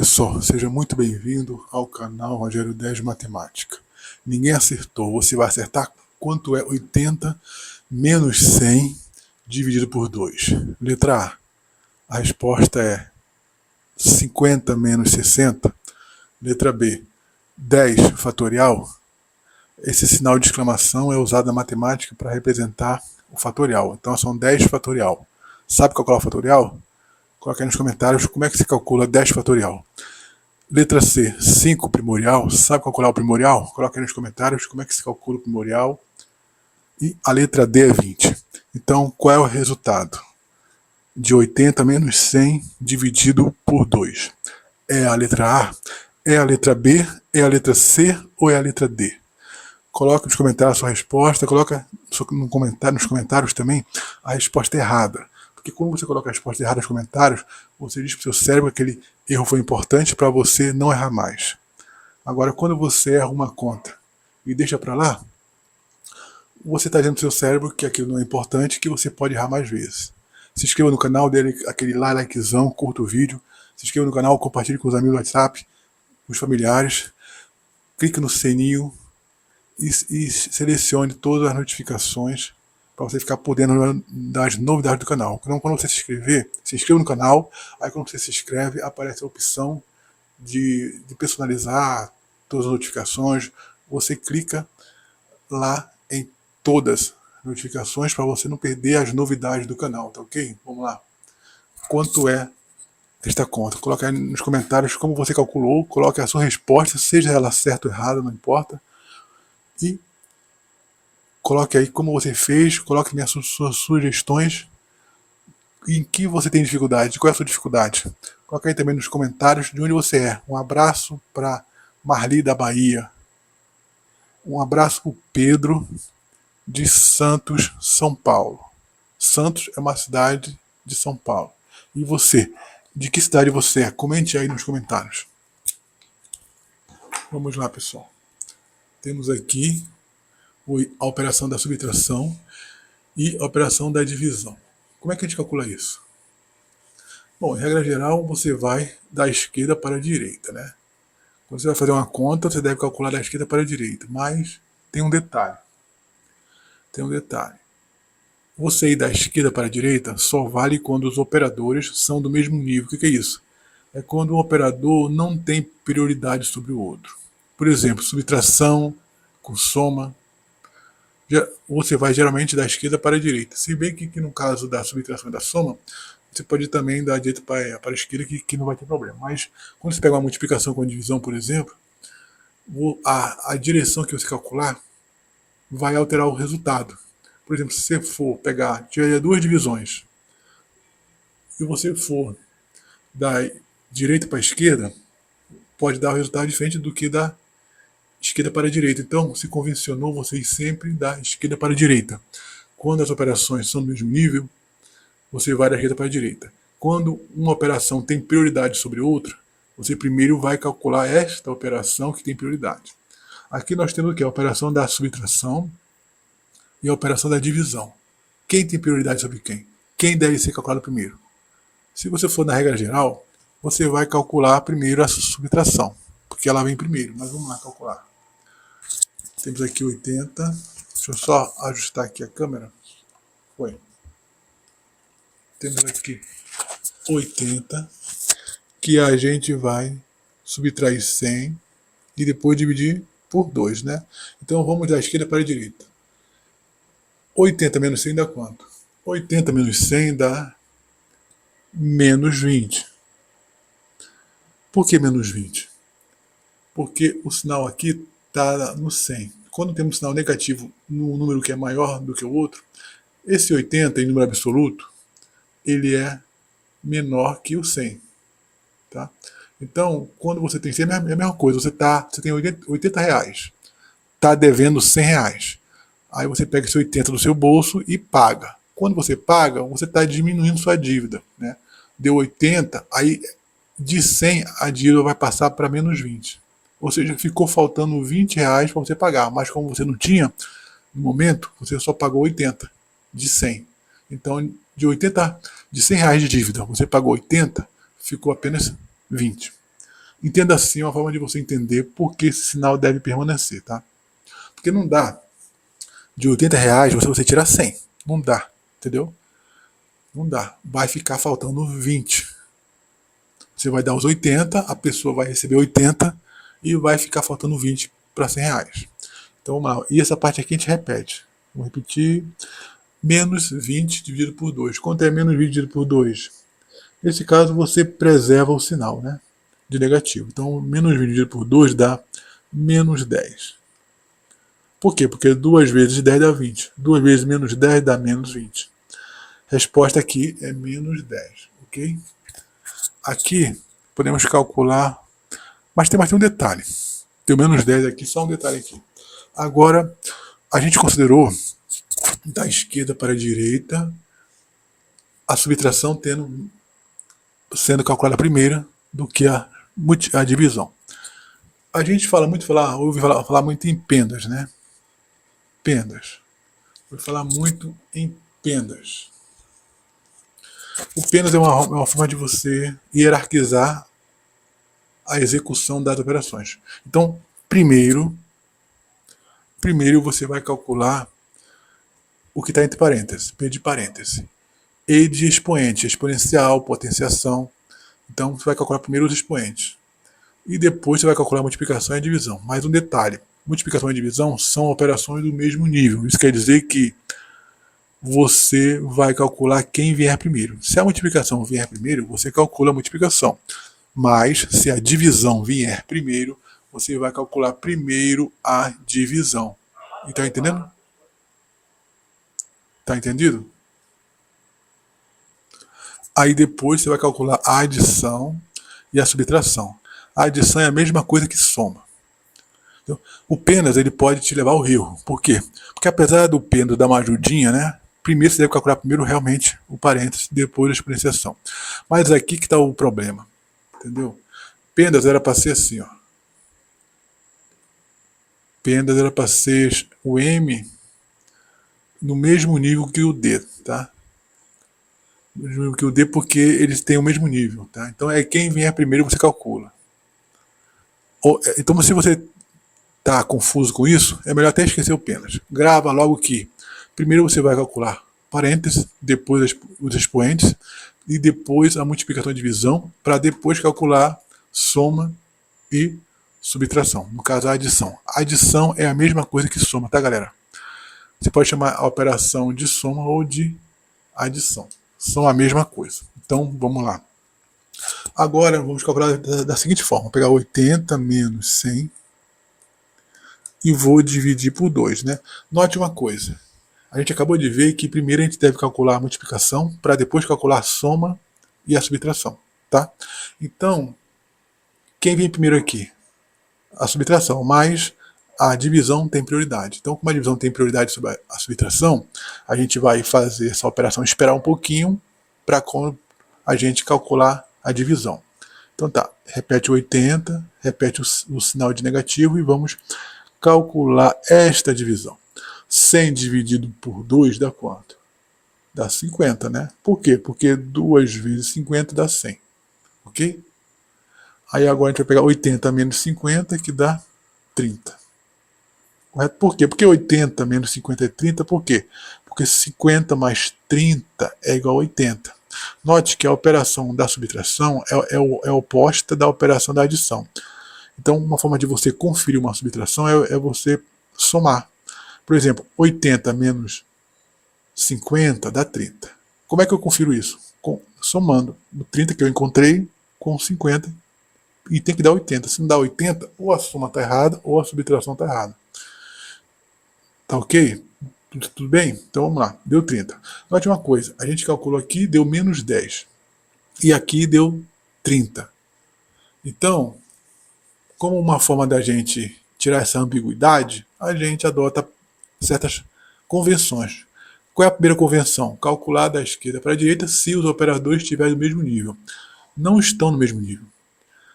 pessoal, seja muito bem-vindo ao canal Rogério 10 Matemática. Ninguém acertou, você vai acertar quanto é 80 menos 100 dividido por 2. Letra A resposta é 50 menos 60. Letra B, 10 fatorial. Esse sinal de exclamação é usado na matemática para representar o fatorial, então são 10 fatorial. Sabe calcular o fatorial? Coloca aí nos comentários como é que se calcula 10 fatorial. Letra C, 5 primorial. Sabe calcular o primorial? Coloca aí nos comentários como é que se calcula o primorial. E a letra D é 20. Então, qual é o resultado de 80 menos 100 dividido por 2? É a letra A? É a letra B? É a letra C ou é a letra D? Coloca nos comentários a sua resposta. Coloca nos comentários também a resposta errada. Porque quando você coloca a resposta errada nos comentários, você diz para o seu cérebro que aquele erro foi importante para você não errar mais. Agora, quando você erra uma conta e deixa para lá, você está dizendo para o seu cérebro que aquilo não é importante, que você pode errar mais vezes. Se inscreva no canal, dê aquele likezão, curta o vídeo. Se inscreva no canal, compartilhe com os amigos do WhatsApp, os familiares. Clique no sininho e selecione todas as notificações para você ficar por dentro das novidades do canal. Então, quando você se inscreva no canal, aí quando você se inscreve, aparece a opção de personalizar todas as notificações. Você clica lá em todas as notificações para você não perder as novidades do canal, tá ok? Vamos lá. Quanto é esta conta? Coloque aí nos comentários como você calculou, coloque a sua resposta, seja ela certa ou errada, não importa. E coloque aí como você fez, coloque suas sugestões, em que você tem dificuldade, qual é a sua dificuldade. Coloque aí também nos comentários de onde você é. Um abraço para Marli da Bahia. Um abraço para o Pedro de Santos, São Paulo. Santos é uma cidade de São Paulo. E você? De que cidade você é? Comente aí nos comentários. Vamos lá, pessoal. Temos aqui a operação da subtração e a operação da divisão. Como é que a gente calcula isso? Bom, em regra geral, você vai da esquerda para a direita, né? Quando você vai fazer uma conta, você deve calcular da esquerda para a direita, mas tem um detalhe. Você ir da esquerda para a direita só vale quando os operadores são do mesmo nível. O que é isso? É quando um operador não tem prioridade sobre o outro. Por exemplo, subtração com soma. Você vai geralmente da esquerda para a direita. Se bem que no caso da subtração e da soma, você pode ir também da direita para a esquerda, que não vai ter problema. Mas quando você pega uma multiplicação com divisão, por exemplo, a direção que você calcular vai alterar o resultado. Por exemplo, se você for tiver duas divisões e você for da direita para a esquerda, pode dar um resultado diferente do que da esquerda para a direita. Então, se convencionou você ir sempre da esquerda para a direita. Quando as operações são do mesmo nível, você vai da esquerda para a direita. Quando uma operação tem prioridade sobre outra, você primeiro vai calcular esta operação que tem prioridade. Aqui nós temos o que? A operação da subtração e a operação da divisão. Quem tem prioridade sobre quem? Quem deve ser calculado primeiro? Se você for na regra geral, você vai calcular primeiro a subtração, porque ela vem primeiro. Mas vamos lá calcular. Temos aqui 80. Deixa eu só ajustar aqui a câmera. Foi. Temos aqui 80, que a gente vai subtrair 100 e depois dividir por 2, né? Então vamos da esquerda para a direita. 80 menos 100 dá quanto? 80 menos 100 dá menos 20. Por que menos 20? Porque o sinal aqui está no 100. Quando temos um sinal negativo no número que é maior do que o outro, esse 80 em número absoluto, ele é menor que o 100. Tá? Então, quando você tem 100, é a mesma coisa. Você tem 80 reais. Está devendo 100 reais. Aí você pega esse 80 do seu bolso e paga. Quando você paga, você está diminuindo sua dívida. Né? Deu 80, aí de 100 a dívida vai passar para menos 20. Ou seja, ficou faltando 20 reais para você pagar. Mas como você não tinha, no momento, você só pagou 80 de 100. Então, de 100 reais de dívida, você pagou 80, ficou apenas 20. Entenda assim, é uma forma de você entender por que esse sinal deve permanecer, tá? Porque não dá de R$ 80 você tirar 100. Não dá, entendeu? Não dá. Vai ficar faltando 20. Você vai dar os 80, a pessoa vai receber 80 e vai ficar faltando 20 para R$ 100. Então vamos lá. E essa parte aqui a gente repete. Vamos repetir. Menos 20 dividido por 2. Quanto é menos 20 dividido por 2? Nesse caso você preserva o sinal, né, de negativo. Então menos 20 dividido por 2 dá menos 10. Por quê? Porque 2 vezes 10 dá 20. 2 vezes menos 10 dá menos 20. Resposta aqui é menos 10, ok? Aqui podemos calcular, mas tem um detalhe. Tem o menos 10 aqui, só um detalhe aqui. Agora, a gente considerou da esquerda para a direita a subtração sendo calculada primeiro do que a divisão. A gente ouve falar muito em pendas, né? Pendas. Ouve falar muito em pendas. O pendas é uma forma de você hierarquizar a execução das operações. Então, primeiro você vai calcular o que está entre parênteses, P de parêntese. E de expoente, exponencial, potenciação. Então, você vai calcular primeiro os expoentes. E depois você vai calcular a multiplicação e a divisão. Mais um detalhe. Multiplicação e divisão são operações do mesmo nível. Isso quer dizer que você vai calcular quem vier primeiro. Se a multiplicação vier primeiro, você calcula a multiplicação. Mas, se a divisão vier primeiro, você vai calcular primeiro a divisão. Está entendendo? Está entendido? Aí depois você vai calcular a adição e a subtração. A adição é a mesma coisa que soma. Então, o Pendas ele pode te levar ao erro. Por quê? Porque apesar do Pendas dar uma ajudinha, né? Primeiro você deve calcular primeiro realmente o parênteses, depois a exponenciação. Mas aqui que está o problema. Entendeu? Pendas era para ser assim, ó. Pendas era para ser o M no mesmo nível que o D, tá? No mesmo nível que o D porque eles têm o mesmo nível, tá? Então é quem vier primeiro você calcula. Então se você tá confuso com isso, é melhor até esquecer o Pendas. Grava logo que primeiro você vai calcular parênteses, depois os expoentes e depois a multiplicação e divisão, para depois calcular soma e subtração. No caso, a adição. A adição é a mesma coisa que soma, tá, galera? Você pode chamar a operação de soma ou de adição. São a mesma coisa. Então, vamos lá. Agora, vamos calcular da seguinte forma. Vou pegar 80 menos 100 e vou dividir por 2, né? Note uma coisa. A gente acabou de ver que primeiro a gente deve calcular a multiplicação para depois calcular a soma e a subtração, tá? Então, quem vem primeiro aqui? A subtração, mas a divisão tem prioridade. Então, como a divisão tem prioridade sobre a subtração, a gente vai fazer essa operação, esperar um pouquinho para quando a gente calcular a divisão. Então tá, repete 80, repete o sinal de negativo e vamos calcular esta divisão. 100 dividido por 2 dá quanto? Dá 50, né? Por quê? Porque 2 vezes 50 dá 100. Ok? Aí agora a gente vai pegar 80 menos 50, que dá 30. Correto? Por quê? Porque 80 menos 50 é 30, por quê? Porque 50 mais 30 é igual a 80. Note que a operação da subtração é oposta da operação da adição. Então, uma forma de você conferir uma subtração é você somar. Por exemplo, 80 menos 50 dá 30. Como é que eu confiro isso? Somando o 30 que eu encontrei com 50 e tem que dar 80. Se não dá 80, ou a soma está errada ou a subtração está errada. Tá ok? Tudo bem? Então vamos lá. Deu 30. Note uma coisa. A gente calculou aqui, deu menos 10. E aqui deu 30. Então, como uma forma da gente tirar essa ambiguidade, a gente adota certas convenções. Qual é a primeira convenção? Calcular da esquerda para a direita se os operadores estiverem no mesmo nível. Não estão no mesmo nível.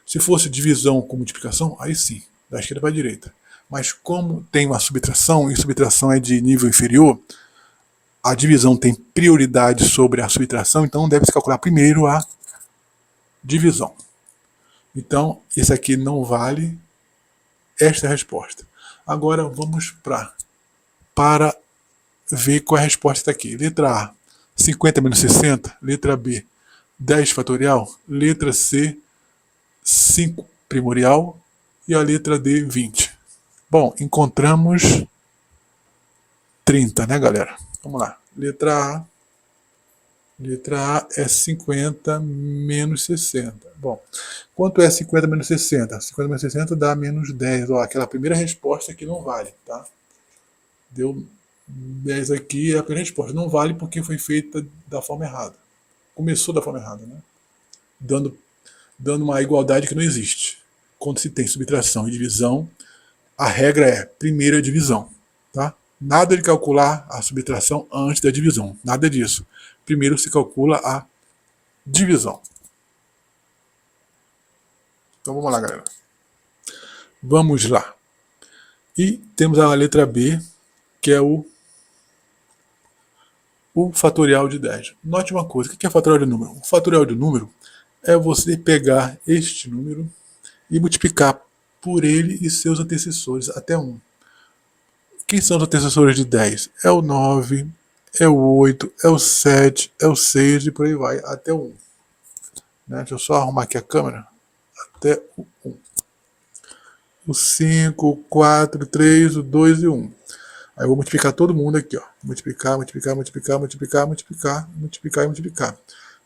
Se fosse divisão com multiplicação, aí sim, da esquerda para a direita. Mas como tem uma subtração, e subtração é de nível inferior, a divisão tem prioridade sobre a subtração, então deve-se calcular primeiro a divisão. Então, esse aqui não vale. Esta é a resposta. Agora vamos para ver qual é a resposta aqui. Letra A, 50 menos 60. Letra B, 10 fatorial. Letra C, 5 primorial. E a letra D, 20. Bom, encontramos 30, né, galera? Vamos lá. Letra A. Letra A é 50 menos 60. Bom, quanto é 50 menos 60? 50 menos 60 dá menos 10. Ó, aquela primeira resposta aqui não vale, tá? Deu 10 aqui, é a primeira resposta. Não vale porque foi feita da forma errada. Começou da forma errada, né? Dando uma igualdade que não existe. Quando se tem subtração e divisão, a regra é primeira divisão, tá? Nada de calcular a subtração antes da divisão. Nada disso. Primeiro se calcula a divisão. Então vamos lá, galera. Vamos lá. E temos a letra B, que é o fatorial de 10. Note uma coisa, o que é fatorial de número? O fatorial de número é você pegar este número e multiplicar por ele e seus antecessores até 1. Quem são os antecessores de 10? É o 9, é o 8, é o 7, é o 6 e por aí vai, até o 1. Né? Deixa eu só arrumar aqui a câmera. Até o 1. O 5, o 4, o 3, o 2 e o 1. Aí eu vou multiplicar todo mundo aqui, ó. Multiplicar, multiplicar, multiplicar, multiplicar, multiplicar, multiplicar e multiplicar.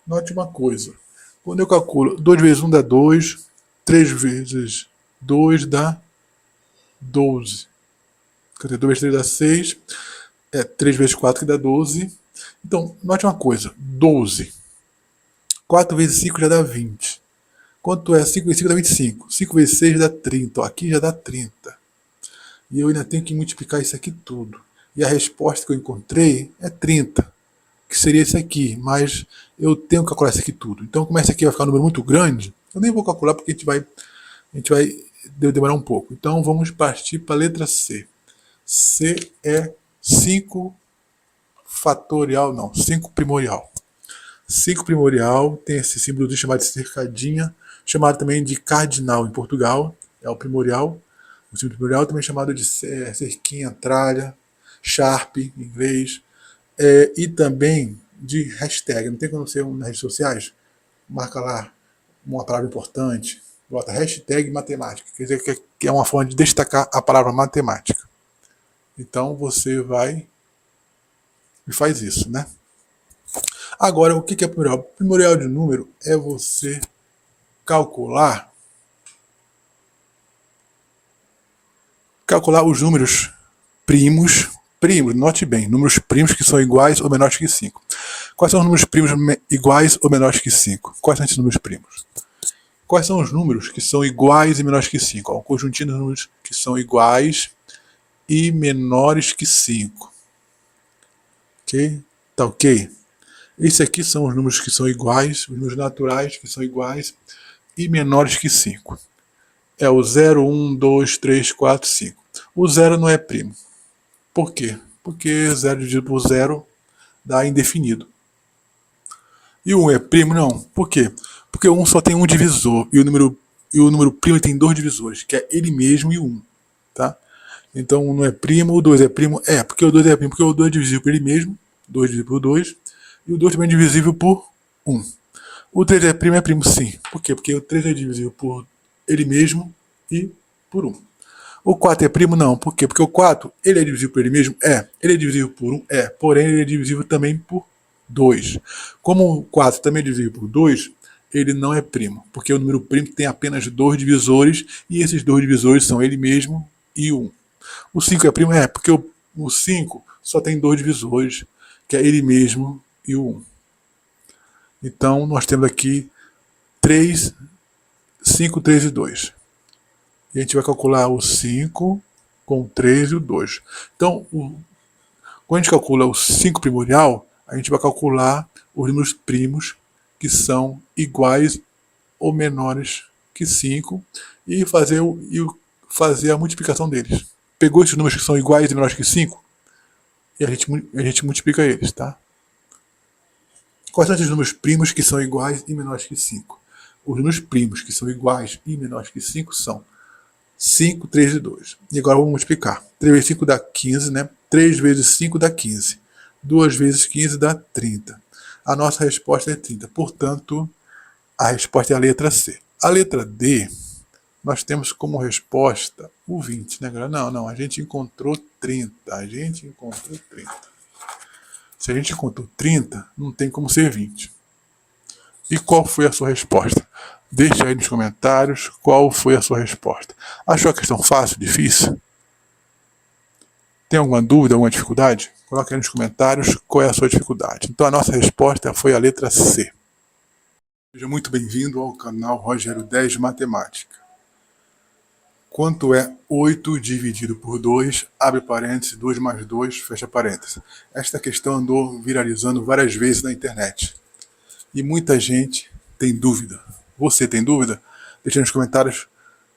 Note uma coisa. Quando eu calculo 2 vezes 1 dá 2, 3 vezes 2 dá 12. Quer dizer, 2 vezes 3 dá 6, 3 vezes 4 que dá 12. Então, note uma coisa. 12. 4 vezes 5 já dá 20. Quanto é 5 vezes 5 dá 25. 5 vezes 6 dá 30. Ó, aqui já dá 30. E eu ainda tenho que multiplicar isso aqui tudo. E a resposta que eu encontrei é 30, que seria isso aqui. Mas eu tenho que calcular isso aqui tudo. Então, como esse aqui vai ficar um número muito grande, eu nem vou calcular porque a gente vai demorar um pouco. Então, vamos partir para a letra C. C é 5 fatorial, não, 5 primorial. 5 primorial tem esse símbolo chamado de cercadinha, chamado também de cardinal em Portugal, é o primorial. O símbolo primorial também é chamado de cerquinha, tralha, sharp em inglês, e também de hashtag. Não tem como ser nas redes sociais? Marca lá uma palavra importante, bota hashtag matemática, quer dizer que é uma forma de destacar a palavra matemática. Então você vai e faz isso, né? Agora, o que é primorial? Primorial de número é você calcular os números primos, note bem, números primos que são iguais ou menores que 5. Quais são os números primos iguais ou menores que 5? Quais são esses números primos? Quais são os números que são iguais e menores que 5? Um conjuntinho de números que são iguais e menores que 5. Ok? Tá ok? Esses aqui são os números que são iguais, os números naturais que são iguais e menores que 5. É o 0, 1, 2, 3, 4, 5. O 0 não é primo. Por quê? Porque 0 dividido por 0 dá indefinido. E o 1 é primo? Não. Por quê? Porque o 1 só tem um divisor e o número primo tem dois divisores, que é ele mesmo e o 1. Tá? Então o 1 não é primo, o 2 é primo? É, porque o 2 é primo, porque o 2 é divisível por ele mesmo, 2 dividido por 2, e o 2 também é divisível por 1. O 3 é primo sim. Por quê? Porque o 3 é divisível por ele mesmo e por 1. O 4 é primo? Não. Por quê? Porque o 4, ele é divisível por ele mesmo? É. Ele é divisível por 1? É. Porém, ele é divisível também por 2. Como o 4 também é divisível por 2, ele não é primo. Porque o número primo tem apenas dois divisores, e esses dois divisores são ele mesmo e 1. O 5 é primo? É. Porque o 5 só tem dois divisores, que é ele mesmo e o 1. Então, nós temos aqui 3, 5, 3 e 2. E a gente vai calcular o 5 com o 3 e o 2. Então, quando a gente calcula o 5 primorial, a gente vai calcular os números primos que são iguais ou menores que 5 e fazer a multiplicação deles. Pegou esses números que são iguais e menores que 5 e a gente multiplica eles, tá? Quais são esses números primos que são iguais e menores que 5? Os números primos, que são iguais e menores que 5, são 5, 3 e 2. E agora vamos multiplicar. 3 vezes 5 dá 15, né? 3 vezes 5 dá 15. 2 vezes 15 dá 30. A nossa resposta é 30. Portanto, a resposta é a letra C. A letra D, nós temos como resposta o 20, né, galera? Não, a gente encontrou 30. Se a gente encontrou 30, não tem como ser 20. E qual foi a sua resposta? Deixa aí nos comentários qual foi a sua resposta. Achou a questão fácil, difícil? Tem alguma dúvida, alguma dificuldade? Coloque aí nos comentários qual é a sua dificuldade. Então a nossa resposta foi a letra C. Seja muito bem-vindo ao canal Rogério 10 Matemática. Quanto é 8 dividido por 2, abre parênteses, 2 mais 2, fecha parênteses. Esta questão andou viralizando várias vezes na internet. E muita gente tem dúvida. Você tem dúvida? Deixa nos comentários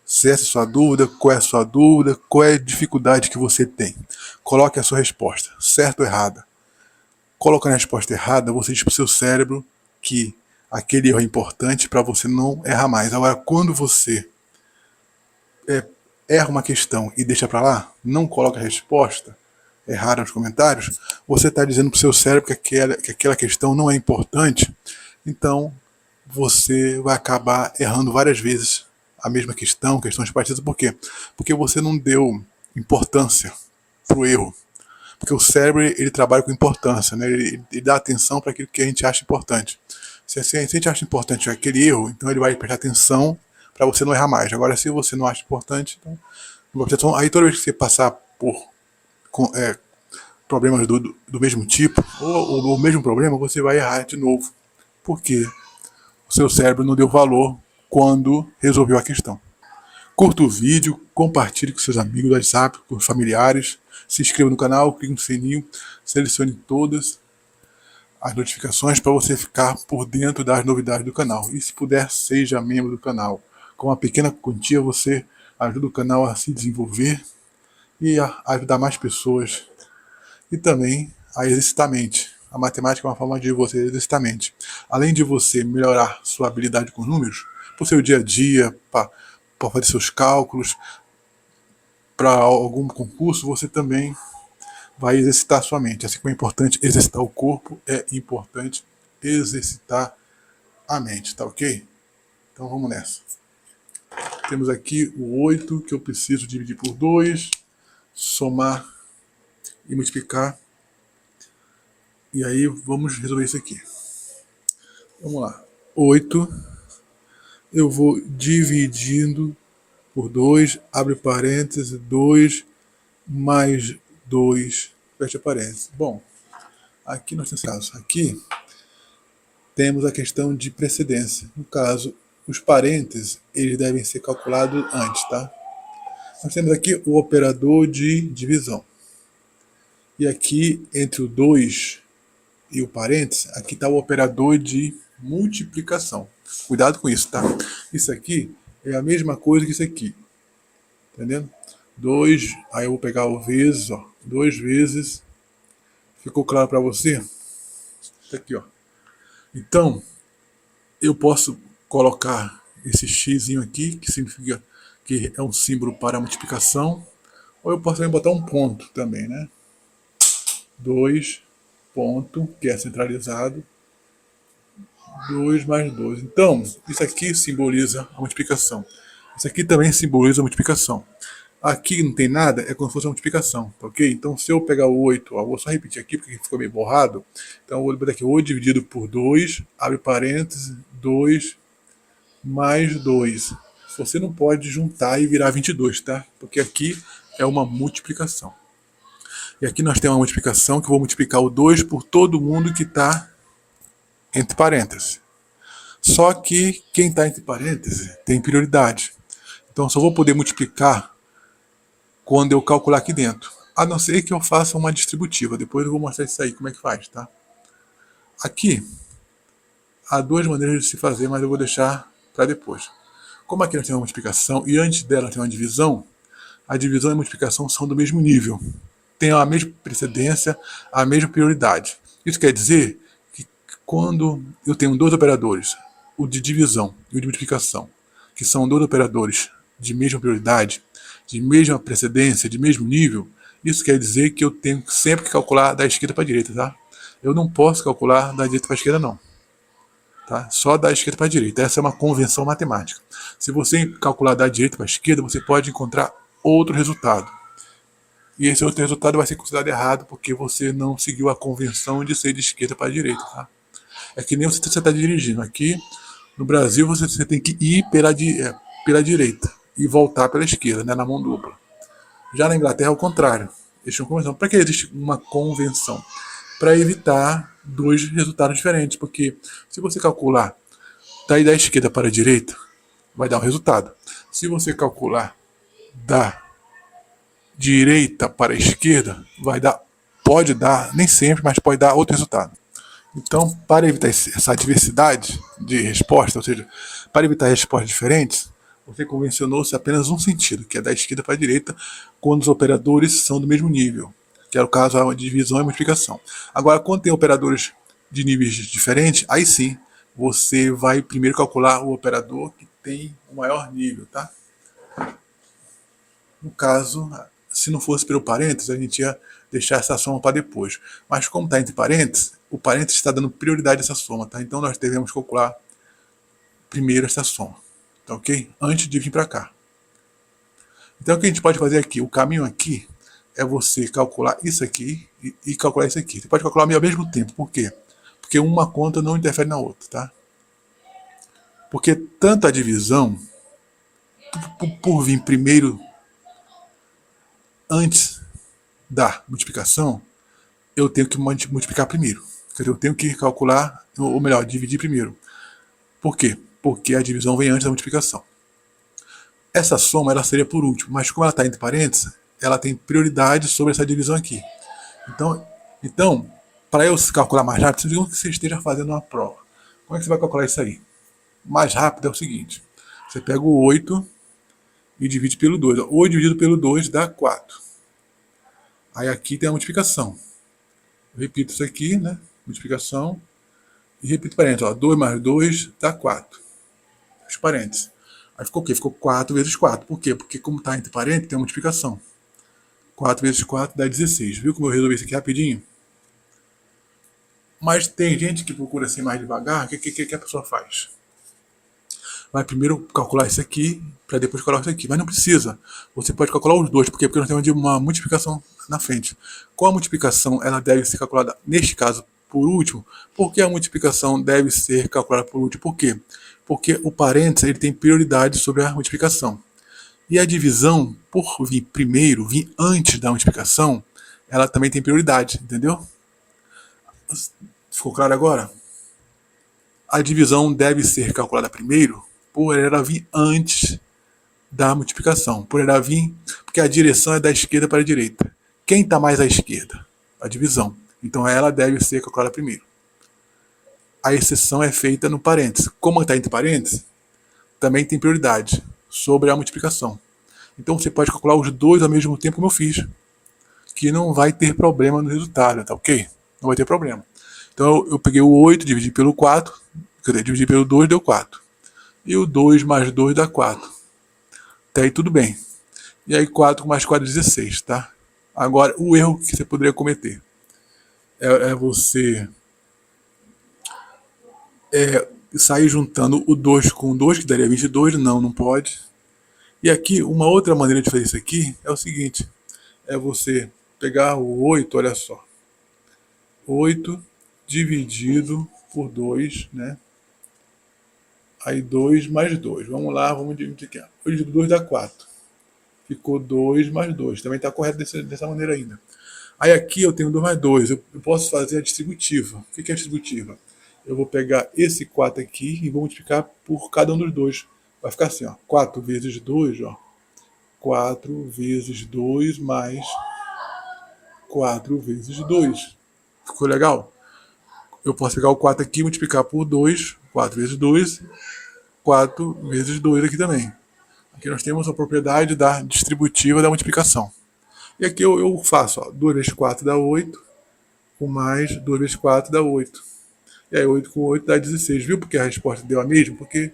se essa é a sua dúvida, qual é a sua dúvida, qual é a dificuldade que você tem. Coloque a sua resposta, certa ou errada. Colocando a resposta errada, você diz para o seu cérebro que aquele erro é importante para você não errar mais. Agora, quando você erra uma questão e deixa para lá, não coloca a resposta errada nos comentários, você está dizendo para o seu cérebro que aquela questão não é importante, então você vai acabar errando várias vezes a mesma questões parecidas. Por quê? Porque você não deu importância para o erro. Porque o cérebro ele trabalha com importância, né? Ele dá atenção para aquilo que a gente acha importante. Se a gente acha importante aquele erro, então ele vai prestar atenção para você não errar mais. Agora, se você não acha importante, então, aí toda vez que você passar por problemas do mesmo tipo, ou o mesmo problema, você vai errar de novo. Porque o seu cérebro não deu valor quando resolveu a questão. Curta o vídeo, compartilhe com seus amigos do WhatsApp, com os familiares, se inscreva no canal, clique no sininho, selecione todas as notificações para você ficar por dentro das novidades do canal. E se puder, seja membro do canal. Com uma pequena quantia você ajuda o canal a se desenvolver e a ajudar mais pessoas. E também a exercitar a mente. A matemática é uma forma de você exercitar a mente. Além de você melhorar sua habilidade com números, para o seu dia a dia, para fazer seus cálculos, para algum concurso, você também vai exercitar sua mente. Assim como é importante exercitar o corpo, é importante exercitar a mente, tá ok? Então vamos nessa. Temos aqui o 8 que eu preciso dividir por 2, somar e multiplicar. E aí vamos resolver isso aqui. Vamos lá. 8 eu vou dividindo por 2, abre parênteses, 2 mais 2, fecha parênteses. Bom, aqui nós temos caso. Aqui temos a questão de precedência. No caso, os parênteses, eles devem ser calculados antes, tá? Nós temos aqui o operador de divisão. E aqui, entre o 2 e o parênteses, aqui está o operador de multiplicação. Cuidado com isso, tá? Isso aqui é a mesma coisa que isso aqui. Entendendo? 2, aí eu vou pegar o vezes, ó. 2 vezes. Ficou claro para você? Isso aqui, ó. Então, eu posso colocar esse x aqui, que significa que é um símbolo para multiplicação, ou eu posso também botar um ponto também, né? 2 ponto, que é centralizado, 2 mais 2. Então, isso aqui simboliza a multiplicação. Isso aqui também simboliza a multiplicação. Aqui não tem nada, é como se fosse uma multiplicação, tá ok? Então, se eu pegar o 8, ó, vou só repetir aqui porque ficou meio borrado. Então, eu vou botar aqui 8 dividido por 2, abre parênteses, 2 mais 2. Você não pode juntar e virar 22, tá? Porque aqui é uma multiplicação. E aqui nós temos uma multiplicação que eu vou multiplicar o 2 por todo mundo que está entre parênteses. Só que quem está entre parênteses tem prioridade. Então, só vou poder multiplicar quando eu calcular aqui dentro. A não ser que eu faça uma distributiva. Depois eu vou mostrar isso aí, como é que faz, tá? Aqui, há duas maneiras de se fazer, mas eu vou deixar para depois. Como aqui nós temos uma multiplicação e antes dela tem uma divisão, a divisão e a multiplicação são do mesmo nível. Tem a mesma precedência, a mesma prioridade. Isso quer dizer que quando eu tenho dois operadores, o de divisão e o de multiplicação, que são dois operadores de mesma prioridade, de mesma precedência, de mesmo nível, isso quer dizer que eu tenho sempre que calcular da esquerda para a direita, tá? Eu não posso calcular da direita para a esquerda, não. Tá? Só da esquerda para a direita. Essa é uma convenção matemática. Se você calcular da direita para a esquerda, você pode encontrar outro resultado. E esse outro resultado vai ser considerado errado porque você não seguiu a convenção de ser de esquerda para a direita. Tá? É que nem você está dirigindo. Aqui no Brasil você tem que ir pela direita e voltar pela esquerda, né, na mão dupla. Já na Inglaterra é o contrário. Eles tinham convenção. Para que existe uma convenção? Para evitar dois resultados diferentes. Porque se você calcular daí da esquerda para a direita, vai dar um resultado. Se você calcular da direita para a esquerda, pode dar, nem sempre, mas pode dar outro resultado. Então, para evitar essa diversidade de resposta, ou seja, para evitar respostas diferentes, você convencionou-se apenas um sentido, que é da esquerda para a direita, quando os operadores são do mesmo nível, que é o caso da divisão e multiplicação. Agora, quando tem operadores de níveis diferentes, aí sim, você vai primeiro calcular o operador que tem o maior nível, tá? No caso, se não fosse pelo parênteses, a gente ia deixar essa soma para depois. Mas como está entre parênteses, o parênteses está dando prioridade a essa soma, tá? Então nós devemos calcular primeiro essa soma, tá ok? Antes de vir para cá. Então o que a gente pode fazer aqui? O caminho aqui é você calcular isso aqui e calcular isso aqui. Você pode calcular ao mesmo tempo. Por quê? Porque uma conta não interfere na outra, tá? Porque tanto a divisão, por vir primeiro antes da multiplicação, eu tenho que multiplicar primeiro. Eu tenho que calcular, ou melhor, dividir primeiro. Por quê? Porque a divisão vem antes da multiplicação. Essa soma ela seria por último, mas como ela está entre parênteses, ela tem prioridade sobre essa divisão aqui. Então para eu calcular mais rápido, digamos que você esteja fazendo uma prova. Como é que você vai calcular isso aí? Mais rápido é o seguinte. Você pega o 8 e divide pelo 2. 8 dividido pelo 2 dá 4. Aí aqui tem a multiplicação. Eu repito isso aqui, né? Multiplicação. E repito parênteses. 2 mais 2 dá 4. Os parênteses. Aí ficou o quê? Ficou 4 vezes 4. Por quê? Porque como está entre parênteses, tem a multiplicação. 4 vezes 4 dá 16. Viu como eu resolvi isso aqui rapidinho? Mas tem gente que procura assim mais devagar. O que a pessoa faz? Vai primeiro calcular isso aqui, para depois calcular isso aqui. Mas não precisa. Você pode calcular os dois. Por quê? Porque nós temos uma multiplicação na frente. Com a multiplicação, ela deve ser calculada, neste caso, por último. Por que a multiplicação deve ser calculada por último? Por quê? Porque o parênteses ele tem prioridade sobre a multiplicação. E a divisão, por vir primeiro, vir antes da multiplicação, ela também tem prioridade, entendeu? Ficou claro agora? A divisão deve ser calculada primeiro por ela vir antes da multiplicação. Porque a direção é da esquerda para a direita. Quem está mais à esquerda? A divisão. Então ela deve ser calculada primeiro. A exceção é feita no parênteses. Como está entre parênteses, também tem prioridade sobre a multiplicação. Então você pode calcular os dois ao mesmo tempo, como eu fiz. Que não vai ter problema no resultado, tá ok? Não vai ter problema. Então eu peguei o 8, dividi pelo 4, quer dizer, dividi pelo 2 deu 4. E o 2 mais 2 dá 4. Até aí tudo bem. E aí 4 mais 4 é 16, tá? Agora, o erro que você poderia cometer é você sair juntando o 2 com o 2, que daria 22, não pode. E aqui, uma outra maneira de fazer isso aqui é o seguinte, é você pegar o 8, olha só, 8 dividido por 2, né? Aí 2 mais 2, vamos lá, vamos dividir aqui. 8 dividido 2 dá 4. Ficou 2 mais 2, também está correto dessa maneira ainda. Aí aqui eu tenho 2 mais 2, eu posso fazer a distributiva. O que é a distributiva? Eu vou pegar esse 4 aqui e vou multiplicar por cada um dos dois. Vai ficar assim, ó, 4 vezes 2, ó, 4 vezes 2 mais 4 vezes 2. Ficou legal? Eu posso pegar o 4 aqui e multiplicar por 2, 4 vezes 2, 4 vezes 2 aqui também. Aqui nós temos a propriedade da distributiva da multiplicação. E aqui eu faço, ó, 2 vezes 4 dá 8, com mais 2 vezes 4 dá 8. E aí 8 com 8 dá 16, viu? Porque a resposta deu a mesma? Porque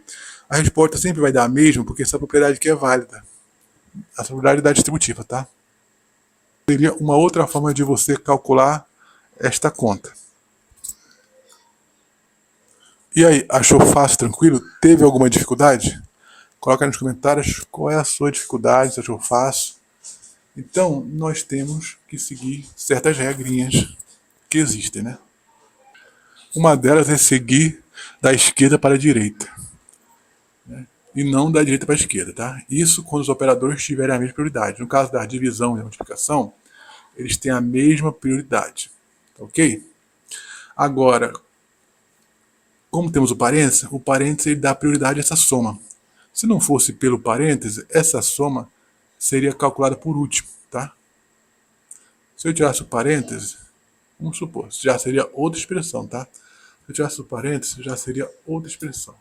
a resposta sempre vai dar a mesma, porque essa propriedade aqui é válida. A propriedade da distributiva, tá? Seria uma outra forma de você calcular esta conta. E aí, achou fácil, tranquilo? Teve alguma dificuldade? Coloca aí nos comentários qual é a sua dificuldade, se achou fácil. Então, nós temos que seguir certas regrinhas que existem, né? Uma delas é seguir da esquerda para a direita, né? E não da direita para a esquerda, tá? Isso quando os operadores tiverem a mesma prioridade. No caso da divisão e da multiplicação, eles têm a mesma prioridade, ok? Agora, como temos o parênteses ele dá prioridade a essa soma. Se não fosse pelo parêntese, essa soma seria calculada por último, tá? Se eu tirasse o parêntese, vamos supor, já seria outra expressão, tá? Se eu tirasse o parêntese, já seria outra expressão.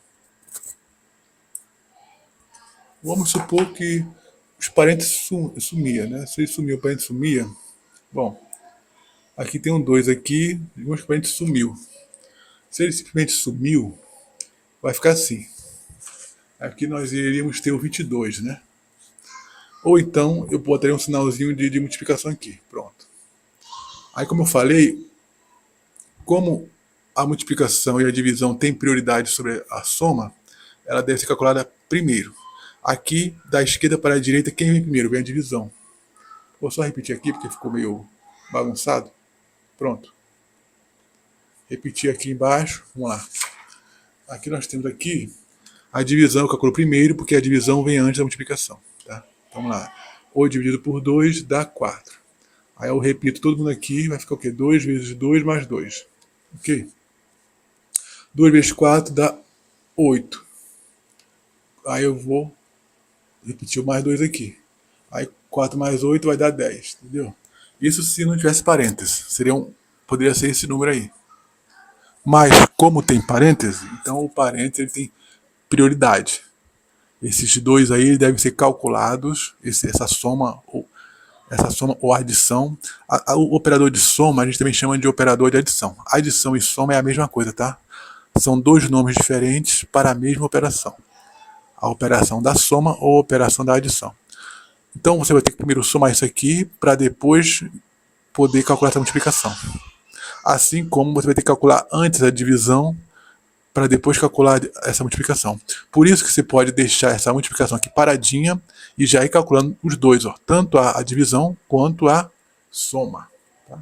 Vamos supor que os parênteses sumia, né? Se ele sumiu, o parêntese sumia, bom, aqui tem um 2 aqui, digamos que o parêntese sumiu. Se ele simplesmente sumiu, vai ficar assim. Aqui nós iríamos ter o 22, né? Ou então eu botaria um sinalzinho de multiplicação aqui, pronto. Aí como eu falei, como a multiplicação e a divisão têm prioridade sobre a soma, ela deve ser calculada primeiro. Aqui, da esquerda para a direita, quem vem primeiro? Vem a divisão. Vou só repetir aqui, porque ficou meio bagunçado. Pronto. Repetir aqui embaixo, vamos lá. Aqui nós temos aqui a divisão, eu calculo primeiro, porque a divisão vem antes da multiplicação. Tá? Então, vamos lá. 8 dividido por 2 dá 4. Aí eu repito todo mundo aqui, vai ficar o quê? 2 vezes 2 mais 2. Ok? 2 vezes 4 dá 8. Aí eu vou repetir o mais 2 aqui. Aí 4 mais 8 vai dar 10, entendeu? Isso se não tivesse parênteses. Poderia ser esse número aí. Mas como tem parênteses, então o parênteses ele tem prioridade. Esses dois aí devem ser calculados, essa soma ou adição. O operador de soma a gente também chama de operador de adição. Adição e soma é a mesma coisa, tá? São dois nomes diferentes para a mesma operação. A operação da soma ou a operação da adição. Então você vai ter que primeiro somar isso aqui para depois poder calcular essa multiplicação. Assim como você vai ter que calcular antes a divisão para depois calcular essa multiplicação. Por isso que você pode deixar essa multiplicação aqui paradinha e já ir calculando os dois, ó, tanto a divisão quanto a soma. Tá?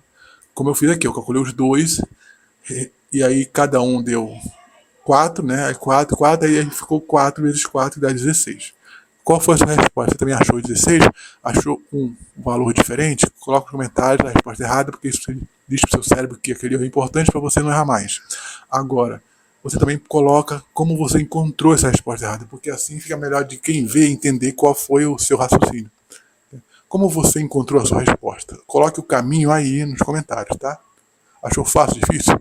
Como eu fiz aqui, eu calculei os dois e aí cada um deu 4, né? Aí 4, aí ficou 4 vezes 4 que dá 16. Qual foi a sua resposta? Você também achou 16? Achou um valor diferente? Coloca nos comentários a resposta errada, porque isso diz para o seu cérebro que aquele erro é importante para você não errar mais. Agora, você também coloca como você encontrou essa resposta errada, porque assim fica melhor de quem vê entender qual foi o seu raciocínio. Como você encontrou a sua resposta? Coloque o caminho aí nos comentários, tá? Achou fácil, difícil?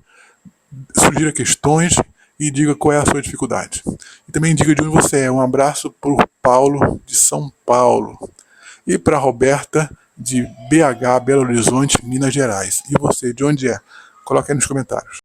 Sugira questões e diga qual é a sua dificuldade. E também diga de onde você é. Um abraço para o Paulo, de São Paulo. E para a Roberta, de BH, Belo Horizonte, Minas Gerais. E você, de onde é? Coloque aí nos comentários.